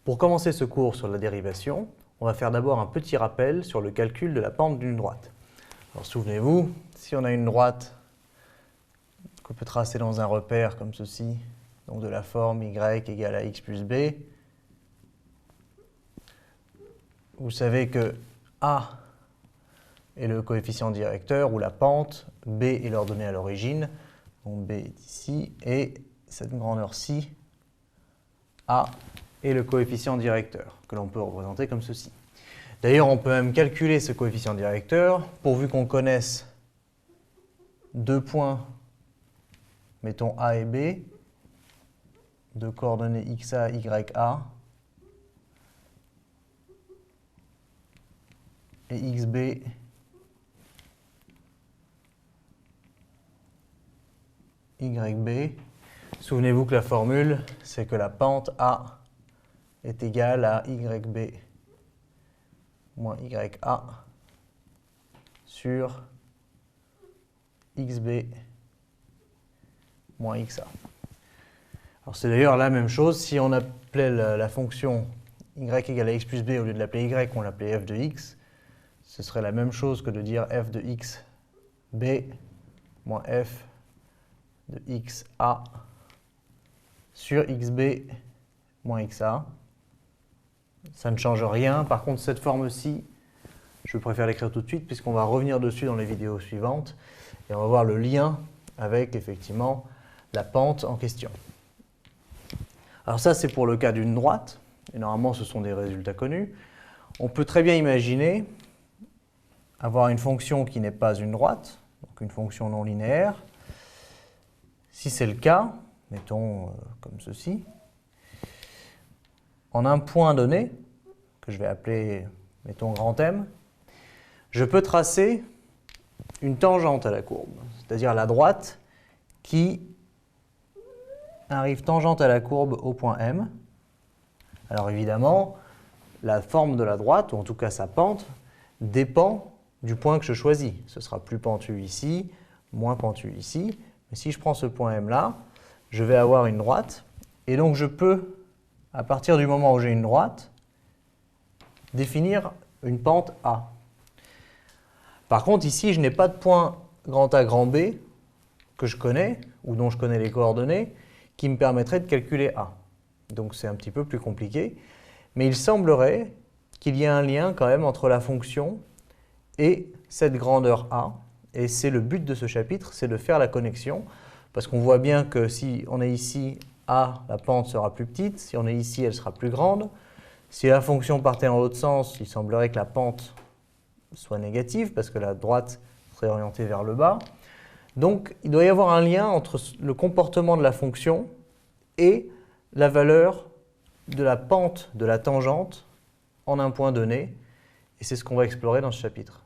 Pour commencer ce cours sur la dérivation, on va faire d'abord un petit rappel sur le calcul de la pente d'une droite. Alors souvenez-vous, si on a une droite qu'on peut tracer dans un repère comme ceci, donc de la forme y égale à x plus b, vous savez que a est le coefficient directeur ou la pente, b est l'ordonnée à l'origine, donc b est ici, et cette grandeur-ci, a, est le coefficient directeur, que l'on peut représenter comme ceci. D'ailleurs, on peut même calculer ce coefficient directeur, pourvu qu'on connaisse deux points, mettons A et B, de coordonnées xa, ya, et xb, yb. Souvenez-vous que la formule, c'est que la pente A est égale à yb moins ya sur xb moins xa. Alors c'est d'ailleurs la même chose si on appelait la fonction y égale à x plus b, au lieu de l'appeler y, on l'appelait f de x. Ce serait la même chose que de dire f de x b moins f de xa sur xb moins xa. Ça ne change rien. Par contre, cette forme-ci, je préfère l'écrire tout de suite puisqu'on va revenir dessus dans les vidéos suivantes et on va voir le lien avec, effectivement, la pente en question. Alors ça, c'est pour le cas d'une droite, et normalement, ce sont des résultats connus. On peut très bien imaginer avoir une fonction qui n'est pas une droite, donc une fonction non linéaire. Si c'est le cas, mettons comme ceci, en un point donné, que je vais appeler, mettons, grand M, je peux tracer une tangente à la courbe, c'est-à-dire la droite qui arrive tangente à la courbe au point M. Alors évidemment, la forme de la droite, ou en tout cas sa pente, dépend du point que je choisis. Ce sera plus pentu ici, moins pentu ici. Mais si je prends ce point M là, je vais avoir une droite. Et donc je peux, à partir du moment où j'ai une droite, définir une pente A. Par contre, ici, je n'ai pas de point grand A, grand B que je connais, ou dont je connais les coordonnées, qui me permettrait de calculer A. Donc c'est un petit peu plus compliqué. Mais il semblerait qu'il y ait un lien quand même entre la fonction et cette grandeur A. Et c'est le but de ce chapitre, c'est de faire la connexion. Parce qu'on voit bien que si on est ici, A, la pente sera plus petite. Si on est ici, elle sera plus grande. Si la fonction partait dans l'autre sens, il semblerait que la pente soit négative, parce que la droite serait orientée vers le bas. Donc, il doit y avoir un lien entre le comportement de la fonction et la valeur de la pente de la tangente en un point donné. Et c'est ce qu'on va explorer dans ce chapitre.